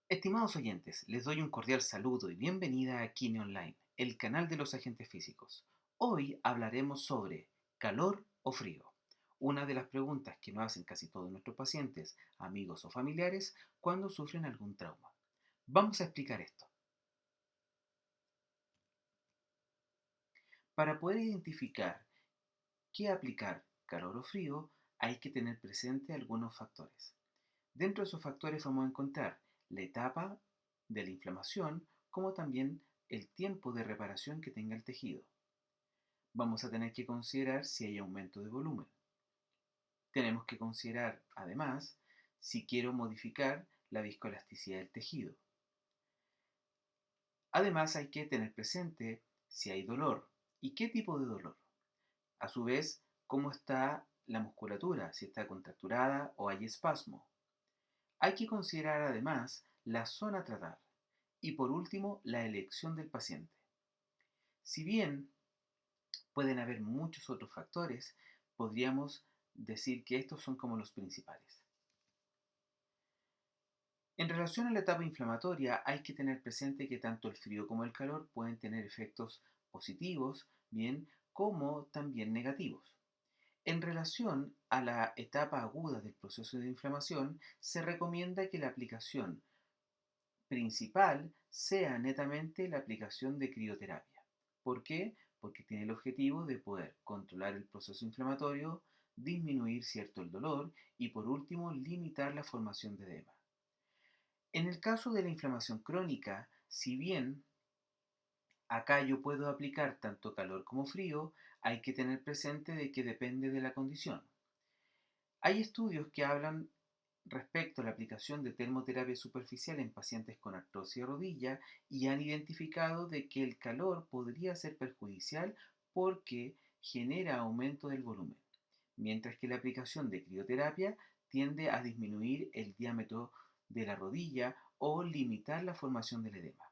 Estimados oyentes, les doy un cordial saludo y bienvenida a Kine Online, el canal de los agentes físicos. Hoy hablaremos sobre calor o frío, una de las preguntas que nos hacen casi todos nuestros pacientes, amigos o familiares cuando sufren algún trauma. Vamos a explicar esto. Para poder identificar qué aplicar, calor o frío, hay que tener presente algunos factores. Dentro de esos factores vamos a encontrar la etapa de la inflamación, como también el tiempo de reparación que tenga el tejido. Vamos a tener que considerar si hay aumento de volumen. Tenemos que considerar, además, si quiero modificar la viscoelasticidad del tejido. Además, hay que tener presente si hay dolor y qué tipo de dolor. A su vez, cómo está la musculatura, si está contracturada o hay espasmo. Hay que considerar además la zona a tratar y por último la elección del paciente. Si bien pueden haber muchos otros factores, podríamos decir que estos son como los principales. En relación a la etapa inflamatoria, hay que tener presente que tanto el frío como el calor pueden tener efectos positivos, bien, como también negativos. En relación a la etapa aguda del proceso de inflamación, se recomienda que la aplicación principal sea netamente la aplicación de crioterapia. ¿Por qué? Porque tiene el objetivo de poder controlar el proceso inflamatorio, disminuir cierto el dolor y por último limitar la formación de edema. En el caso de la inflamación crónica, si bien acá yo puedo aplicar tanto calor como frío, hay que tener presente de que depende de la condición. Hay estudios que hablan respecto a la aplicación de termoterapia superficial en pacientes con artrosis de rodilla y han identificado de que el calor podría ser perjudicial porque genera aumento del volumen, mientras que la aplicación de crioterapia tiende a disminuir el diámetro de la rodilla o limitar la formación del edema.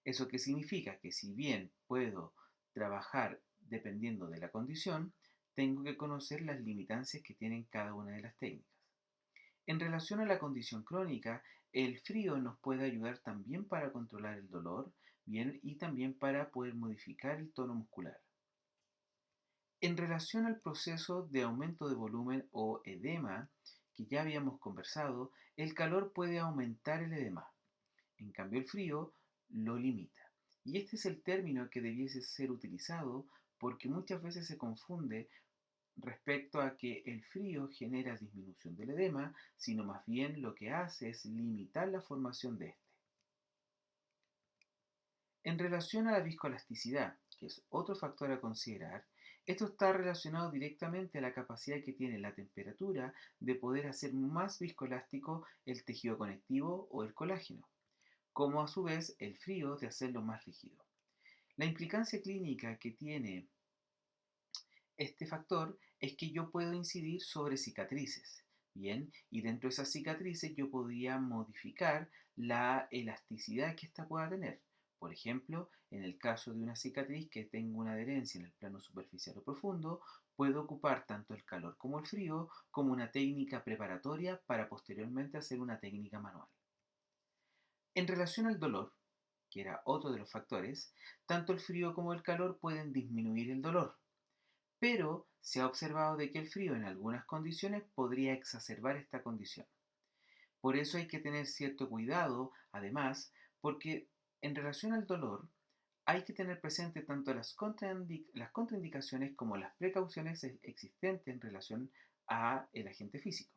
¿Eso qué significa? Que si bien puedo trabajar dependiendo de la condición, tengo que conocer las limitancias que tienen cada una de las técnicas. En relación a la condición crónica, el frío nos puede ayudar también para controlar el dolor, bien, y también para poder modificar el tono muscular. En relación al proceso de aumento de volumen o edema, que ya habíamos conversado, el calor puede aumentar el edema. En cambio, el frío lo limita. Y este es el término que debiese ser utilizado porque muchas veces se confunde respecto a que el frío genera disminución del edema, sino más bien lo que hace es limitar la formación de este. En relación a la viscoelasticidad, que es otro factor a considerar, esto está relacionado directamente a la capacidad que tiene la temperatura de poder hacer más viscoelástico el tejido conectivo o el colágeno, como a su vez el frío de hacerlo más rígido. La implicancia clínica que tiene este factor es que yo puedo incidir sobre cicatrices, ¿bien? Y dentro de esas cicatrices yo podría modificar la elasticidad que ésta pueda tener. Por ejemplo, en el caso de una cicatriz que tenga una adherencia en el plano superficial o profundo, puedo ocupar tanto el calor como el frío como una técnica preparatoria para posteriormente hacer una técnica manual. En relación al dolor, que era otro de los factores, tanto el frío como el calor pueden disminuir el dolor, pero se ha observado de que el frío en algunas condiciones podría exacerbar esta condición. Por eso hay que tener cierto cuidado, además, porque en relación al dolor hay que tener presente tanto las contraindicaciones como las precauciones existentes en relación a el agente físico.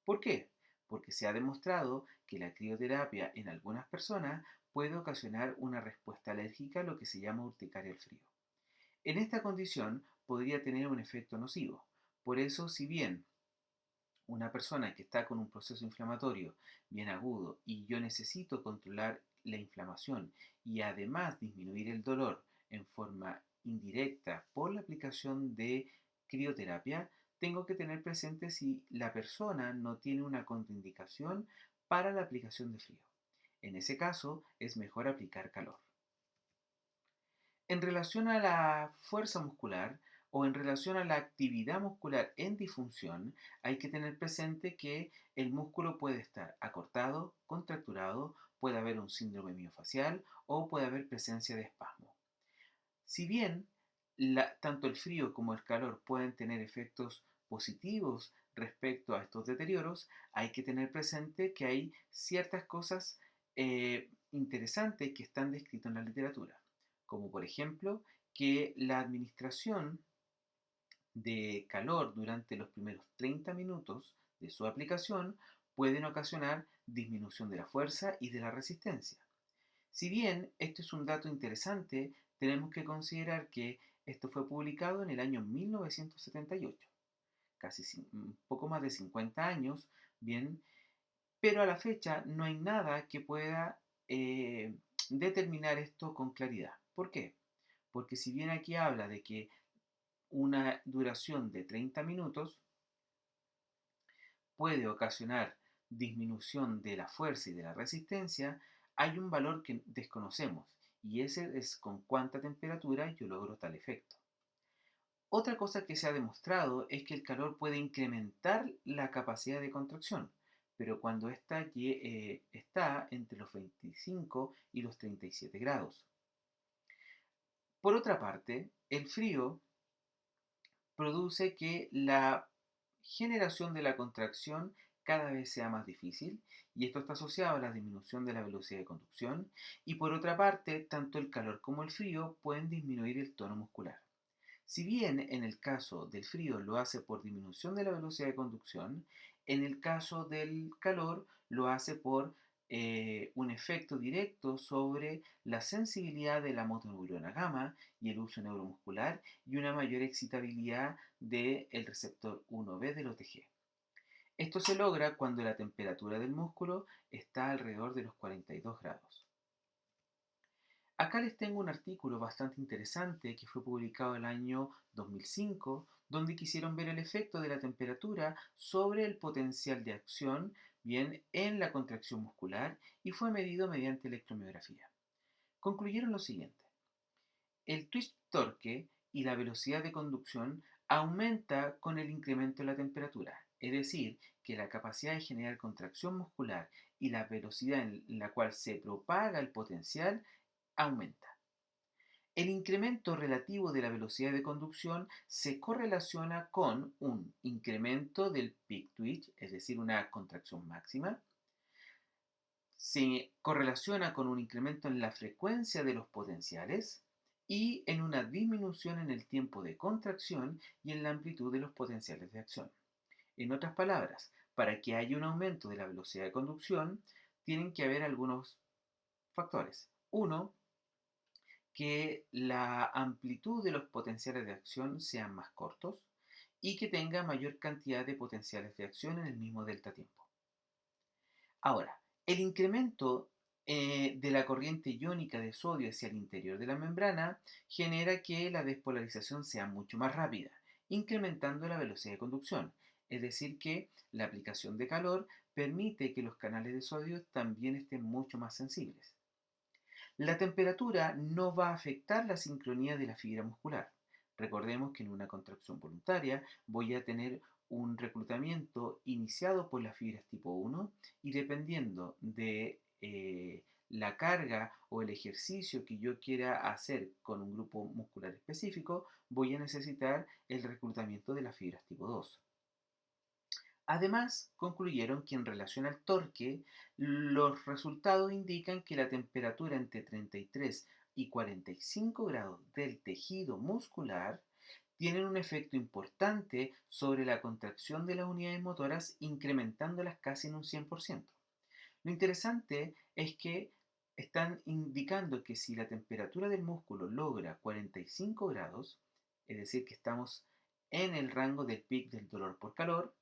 ¿Por qué? Porque se ha demostrado que la crioterapia en algunas personas puede ocasionar una respuesta alérgica a lo que se llama urticaria al frío. En esta condición podría tener un efecto nocivo. Por eso, si bien una persona que está con un proceso inflamatorio bien agudo y yo necesito controlar la inflamación y además disminuir el dolor en forma indirecta por la aplicación de crioterapia, tengo que tener presente si la persona no tiene una contraindicación para la aplicación de frío. En ese caso, es mejor aplicar calor. En relación a la fuerza muscular, o en relación a la actividad muscular en disfunción, hay que tener presente que el músculo puede estar acortado, contracturado, puede haber un síndrome miofacial o puede haber presencia de espasmo. Si bien tanto el frío como el calor pueden tener efectos positivos respecto a estos deterioros, hay que tener presente que hay ciertas cosas interesantes que están descritas en la literatura, como por ejemplo que la administración de calor durante los primeros 30 minutos de su aplicación pueden ocasionar disminución de la fuerza y de la resistencia. Si bien esto es un dato interesante, tenemos que considerar que esto fue publicado en el año 1978, casi un poco más de 50 años, bien, pero a la fecha no hay nada que pueda eh, determinar esto con claridad. ¿Por qué? Porque si bien aquí habla de que una duración de 30 minutos puede ocasionar disminución de la fuerza y de la resistencia, hay un valor que desconocemos y ese es con cuánta temperatura yo logro tal efecto. Otra cosa que se ha demostrado es que el calor puede incrementar la capacidad de contracción, pero cuando ésta está entre los 25 y los 37 grados. Por otra parte, el frío produce que la generación de la contracción cada vez sea más difícil y esto está asociado a la disminución de la velocidad de conducción y por otra parte, tanto el calor como el frío pueden disminuir el tono muscular. Si bien en el caso del frío lo hace por disminución de la velocidad de conducción, en el caso del calor lo hace por un efecto directo sobre la sensibilidad de la motoneurona gamma y el uso neuromuscular y una mayor excitabilidad del receptor 1B del OTG. Esto se logra cuando la temperatura del músculo está alrededor de los 42 grados. Acá les tengo un artículo bastante interesante que fue publicado el año 2005, donde quisieron ver el efecto de la temperatura sobre el potencial de acción, bien, en la contracción muscular y fue medido mediante electromiografía. Concluyeron lo siguiente: el twist torque y la velocidad de conducción aumenta con el incremento de la temperatura, es decir, que la capacidad de generar contracción muscular y la velocidad en la cual se propaga el potencial aumenta. El incremento relativo de la velocidad de conducción se correlaciona con un incremento del peak twitch, es decir, una contracción máxima. Se correlaciona con un incremento en la frecuencia de los potenciales y en una disminución en el tiempo de contracción y en la amplitud de los potenciales de acción. En otras palabras, para que haya un aumento de la velocidad de conducción, tienen que haber algunos factores. Uno, que la amplitud de los potenciales de acción sean más cortos y que tenga mayor cantidad de potenciales de acción en el mismo delta tiempo. Ahora, el incremento de la corriente iónica de sodio hacia el interior de la membrana genera que la despolarización sea mucho más rápida, incrementando la velocidad de conducción. Es decir, que la aplicación de calor permite que los canales de sodio también estén mucho más sensibles. La temperatura no va a afectar la sincronía de la fibra muscular. Recordemos que en una contracción voluntaria voy a tener un reclutamiento iniciado por las fibras tipo 1 y dependiendo de la carga o el ejercicio que yo quiera hacer con un grupo muscular específico, voy a necesitar el reclutamiento de las fibras tipo 2. Además, concluyeron que en relación al torque, los resultados indican que la temperatura entre 33 y 45 grados del tejido muscular tienen un efecto importante sobre la contracción de las unidades motoras, incrementándolas casi en un 100%. Lo interesante es que están indicando que si la temperatura del músculo logra 45 grados, es decir, que estamos en el rango del pic del dolor por calor,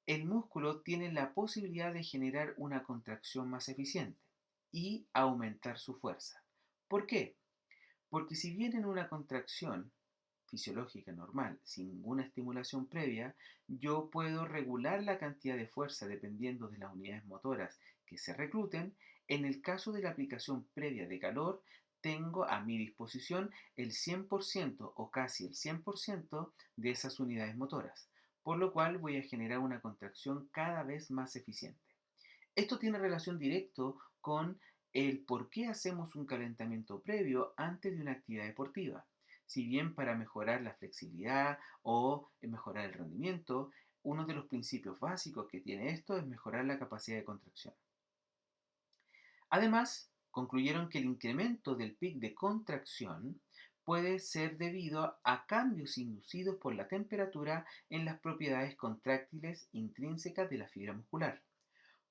el músculo tiene la posibilidad de generar una contracción más eficiente y aumentar su fuerza. ¿Por qué? Porque si bien en una contracción fisiológica normal, sin ninguna estimulación previa, yo puedo regular la cantidad de fuerza dependiendo de las unidades motoras que se recluten, en el caso de la aplicación previa de calor, tengo a mi disposición el 100% o casi el 100% de esas unidades motoras, por lo cual voy a generar una contracción cada vez más eficiente. Esto tiene relación directa con el por qué hacemos un calentamiento previo antes de una actividad deportiva. Si bien para mejorar la flexibilidad o mejorar el rendimiento, uno de los principios básicos que tiene esto es mejorar la capacidad de contracción. Además, concluyeron que el incremento del pic de contracción puede ser debido a cambios inducidos por la temperatura en las propiedades contráctiles intrínsecas de la fibra muscular,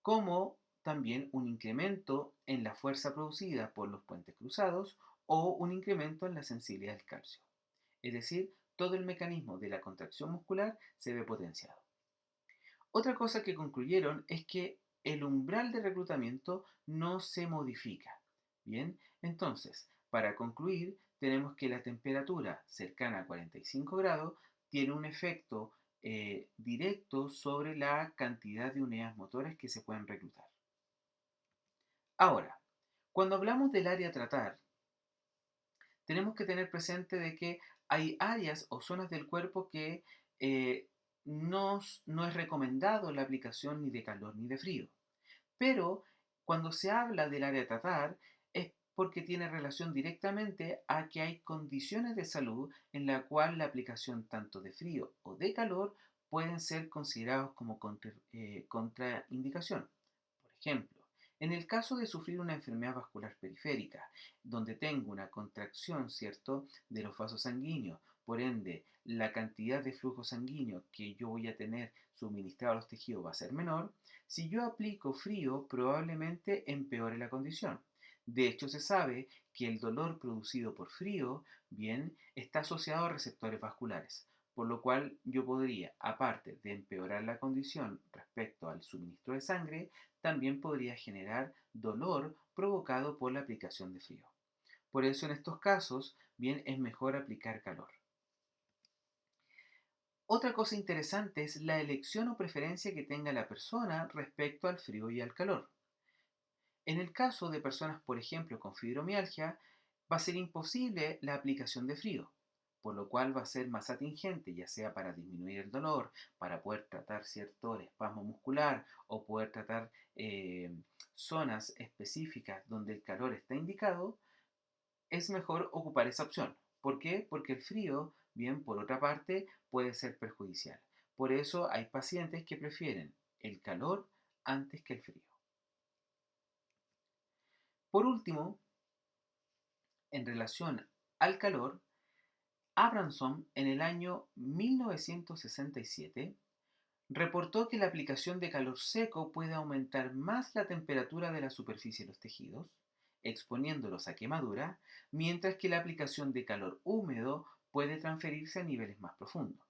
como también un incremento en la fuerza producida por los puentes cruzados o un incremento en la sensibilidad del calcio. Es decir, todo el mecanismo de la contracción muscular se ve potenciado. Otra cosa que concluyeron es que el umbral de reclutamiento no se modifica. Bien, entonces, para concluir, tenemos que la temperatura cercana a 45 grados tiene un efecto directo sobre la cantidad de unidades motoras que se pueden reclutar. Ahora, cuando hablamos del área a tratar, tenemos que tener presente de que hay áreas o zonas del cuerpo que eh, no es recomendado la aplicación ni de calor ni de frío. Pero cuando se habla del área a tratar es porque tiene relación directamente a que hay condiciones de salud en la cual la aplicación tanto de frío o de calor pueden ser considerados como contraindicación. Por ejemplo, en el caso de sufrir una enfermedad vascular periférica, donde tengo una contracción, ¿cierto?, de los vasos sanguíneos, por ende, la cantidad de flujo sanguíneo que yo voy a tener suministrado a los tejidos va a ser menor. Si yo aplico frío, probablemente empeore la condición. De hecho, se sabe que el dolor producido por frío, bien, está asociado a receptores vasculares, por lo cual yo podría, aparte de empeorar la condición respecto al suministro de sangre, también podría generar dolor provocado por la aplicación de frío. Por eso en estos casos, bien, es mejor aplicar calor. Otra cosa interesante es la elección o preferencia que tenga la persona respecto al frío y al calor. En el caso de personas, por ejemplo, con fibromialgia, va a ser imposible la aplicación de frío, por lo cual va a ser más atingente, ya sea para disminuir el dolor, para poder tratar cierto espasmo muscular o poder tratar zonas específicas donde el calor está indicado, es mejor ocupar esa opción. ¿Por qué? Porque el frío, bien, por otra parte, puede ser perjudicial. Por eso hay pacientes que prefieren el calor antes que el frío. Por último, en relación al calor, Abramson en el año 1967 reportó que la aplicación de calor seco puede aumentar más la temperatura de la superficie de los tejidos, exponiéndolos a quemadura, mientras que la aplicación de calor húmedo puede transferirse a niveles más profundos.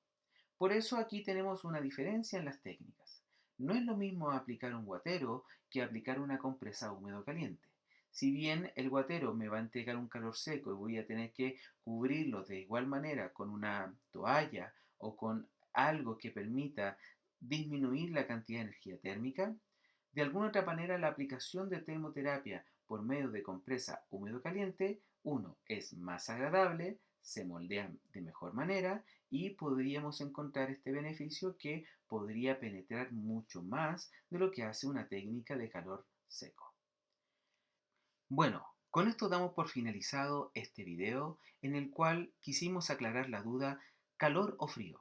Por eso aquí tenemos una diferencia en las técnicas. No es lo mismo aplicar un guatero que aplicar una compresa húmedo caliente. Si bien el guatero me va a entregar un calor seco y voy a tener que cubrirlo de igual manera con una toalla o con algo que permita disminuir la cantidad de energía térmica, de alguna otra manera la aplicación de termoterapia por medio de compresa húmedo caliente, uno, es más agradable, se moldea de mejor manera y podríamos encontrar este beneficio que podría penetrar mucho más de lo que hace una técnica de calor seco. Bueno, con esto damos por finalizado este video en el cual quisimos aclarar la duda calor o frío.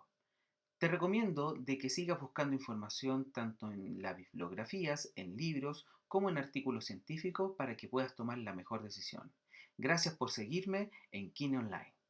Te recomiendo de que sigas buscando información tanto en las bibliografías, en libros, como en artículos científicos para que puedas tomar la mejor decisión. Gracias por seguirme en Kine Online.